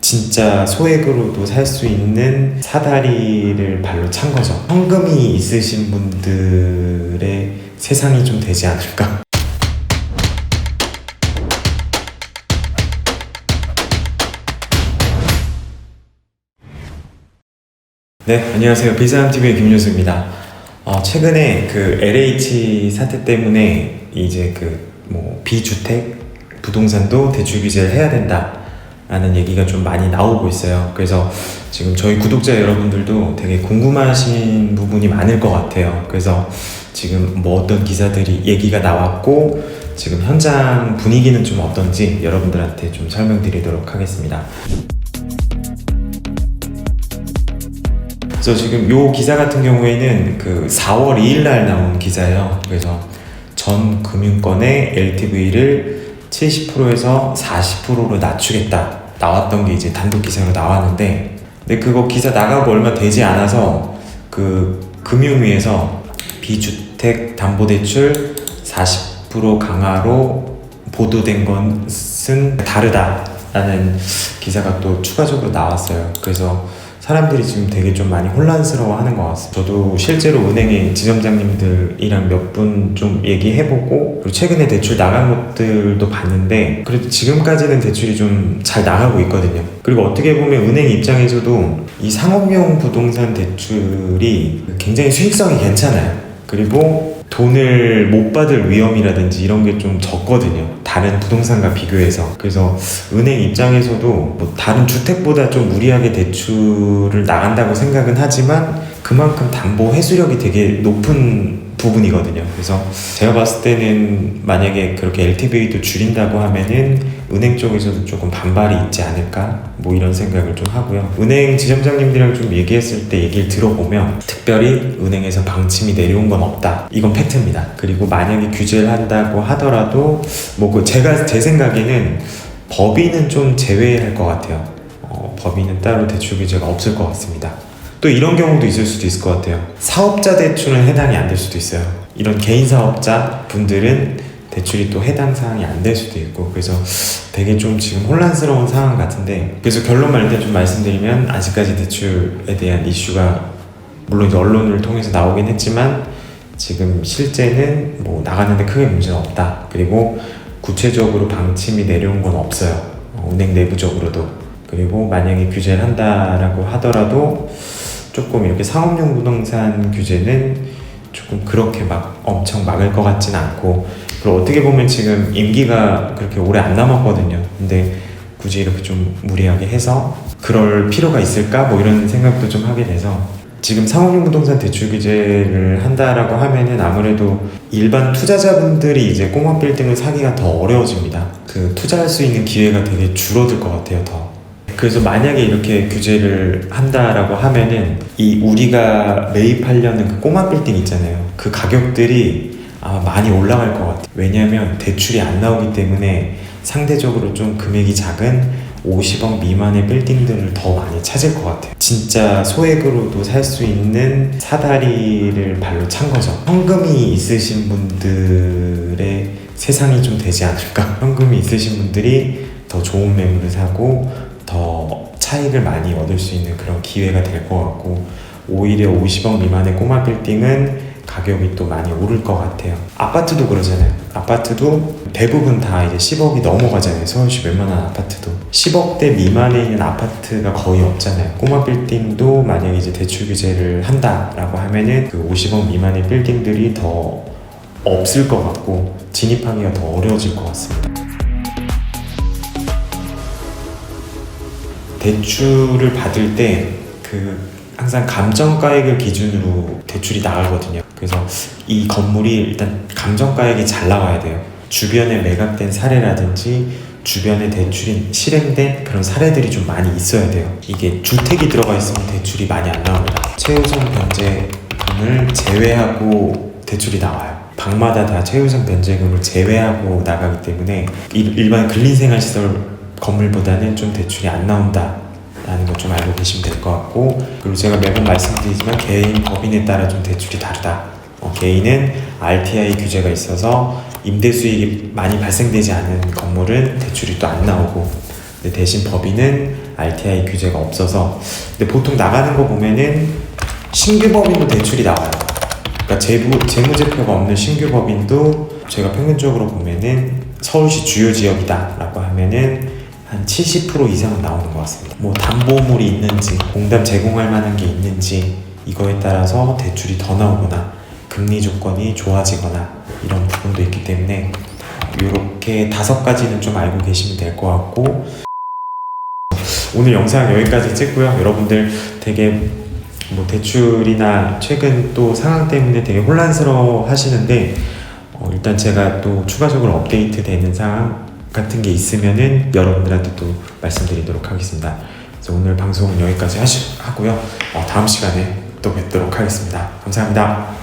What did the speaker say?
진짜 소액으로도 살 수 있는 사다리를 발로 찬 거죠. 현금이 있으신 분들의 세상이 좀 되지 않을까. 네, 안녕하세요. 비사람TV의 김윤수입니다. 최근에 그 LH 사태 때문에 이제 비주택 부동산도 대출 규제를 해야 된다 라는 얘기가 좀 많이 나오고 있어요. 그래서 지금 저희 구독자 여러분들도 되게 궁금하신 부분이 많을 것 같아요. 그래서 지금 어떤 기사들이 얘기가 나왔고 지금 현장 분위기는 좀 어떤지 여러분들한테 좀 설명드리도록 하겠습니다. 그래서 지금 요 기사 같은 경우에는 그 4월 2일 날 나온 기사예요. 그래서 전 금융권의 LTV를 70%에서 40%로 낮추겠다 나왔던 게 이제 단독 기사로 나왔는데, 근데 그거 기사 나가고 얼마 되지 않아서 그 금융위에서 비주택 담보대출 40% 강화로 보도된 것은 다르다라는 기사가 또 추가적으로 나왔어요. 그래서 사람들이 지금 되게 좀 많이 혼란스러워 하는 것 같습니다. 저도 실제로 은행의 지점장님들이랑 몇 분 좀 얘기해보고, 그리고 최근에 대출 나간 것들도 봤는데 그래도 지금까지는 대출이 좀 잘 나가고 있거든요. 그리고 어떻게 보면 은행 입장에서도 이 상업용 부동산 대출이 굉장히 수익성이 괜찮아요. 그리고 돈을 못 받을 위험이라든지 이런 게 좀 적거든요, 다른 부동산과 비교해서. 그래서 은행 입장에서도 다른 주택보다 좀 무리하게 대출을 나간다고 생각은 하지만 그만큼 담보 회수력이 되게 높은 부분이거든요. 그래서 제가 봤을 때는 만약에 그렇게 LTV도 줄인다고 하면은 은행 쪽에서도 조금 반발이 있지 않을까, 이런 생각을 좀 하고요. 은행 지점장님들이랑 좀 얘기했을 때 얘기를 들어보면 특별히 은행에서 방침이 내려온 건 없다, 이건 팩트입니다. 그리고 만약에 규제를 한다고 하더라도 제 생각에는 법인은 좀 제외할 것 같아요. 법인은 따로 대출 규제가 없을 것 같습니다. 또 이런 경우도 있을 수도 있을 것 같아요. 사업자 대출은 해당이 안 될 수도 있어요. 이런 개인 사업자 분들은 대출이 또 해당 사항이 안 될 수도 있고, 그래서 되게 좀 지금 혼란스러운 상황 같은데, 그래서 결론만 일단 좀 말씀드리면 아직까지 대출에 대한 이슈가 물론 이제 언론을 통해서 나오긴 했지만 지금 실제는 나가는데 크게 문제는 없다. 그리고 구체적으로 방침이 내려온 건 없어요. 은행 내부적으로도. 그리고 만약에 규제를 한다라고 하더라도 조금 이렇게 상업용 부동산 규제는 조금 그렇게 엄청 막을 것 같진 않고, 그리고 어떻게 보면 지금 임기가 그렇게 오래 안 남았거든요. 근데 굳이 이렇게 좀 무리하게 해서 그럴 필요가 있을까? 이런 생각도 좀 하게 돼서, 지금 상업용 부동산 대출 규제를 한다라고 하면은 아무래도 일반 투자자분들이 이제 꼬마 빌딩을 사기가 더 어려워집니다. 투자할 수 있는 기회가 되게 줄어들 것 같아요, 더. 그래서 만약에 이렇게 규제를 한다라고 하면은 우리가 매입하려는 그 꼬마 빌딩 있잖아요, 그 가격들이 아마 많이 올라갈 것 같아요. 왜냐면 대출이 안 나오기 때문에 상대적으로 좀 금액이 작은 50억 미만의 빌딩들을 더 많이 찾을 것 같아요. 진짜 소액으로도 살 수 있는 사다리를 발로 찬 거죠. 현금이 있으신 분들의 세상이 좀 되지 않을까. 현금이 있으신 분들이 더 좋은 매물을 사고 더 차익을 많이 얻을 수 있는 그런 기회가 될 것 같고, 오히려 50억 미만의 꼬마 빌딩은 가격이 또 많이 오를 것 같아요. 아파트도 그러잖아요. 아파트도 대부분 다 이제 10억이 넘어가잖아요. 서울시 웬만한 아파트도 10억대 미만에 있는 아파트가 거의 없잖아요. 꼬마 빌딩도 만약에 이제 대출 규제를 한다라고 하면은 그 50억 미만의 빌딩들이 더 없을 것 같고 진입하기가 더 어려워질 것 같습니다. 대출을 받을 때 항상 감정가액을 기준으로 대출이 나가거든요. 그래서 이 건물이 일단 감정가액이 잘 나와야 돼요. 주변에 매각된 사례라든지 주변에 대출이 실행된 그런 사례들이 좀 많이 있어야 돼요. 이게 주택이 들어가 있으면 대출이 많이 안 나옵니다. 최우선 변제금을 제외하고 대출이 나와요. 방마다 다 최우선 변제금을 제외하고 나가기 때문에 일반 근린생활시설 건물보다는 좀 대출이 안 나온다 라는 거 좀 알고 계시면 될 것 같고, 그리고 제가 매번 말씀드리지만 개인, 법인에 따라 좀 대출이 다르다. 개인은 RTI 규제가 있어서 임대 수익이 많이 발생되지 않은 건물은 대출이 또 안 나오고, 근데 대신 법인은 RTI 규제가 없어서. 근데 보통 나가는 거 보면은 신규 법인도 대출이 나와요. 그러니까 재무제표가 없는 신규 법인도 제가 평균적으로 보면은 서울시 주요 지역이다 라고 하면은 한 70% 이상은 나오는 것 같습니다. 뭐 담보물이 있는지 공담 제공할 만한 게 있는지 이거에 따라서 대출이 더 나오거나 금리 조건이 좋아지거나 이런 부분도 있기 때문에 이렇게 5가지는 좀 알고 계시면 될 것 같고, 오늘 영상 여기까지 찍고요. 여러분들 되게 뭐 대출이나 최근 또 상황 때문에 되게 혼란스러워 하시는데 일단 제가 또 추가적으로 업데이트 되는 상황 같은 게 있으면은 여러분들한테 또 말씀드리도록 하겠습니다. 그래서 오늘 방송은 여기까지 하고요. 다음 시간에 또 뵙도록 하겠습니다. 감사합니다.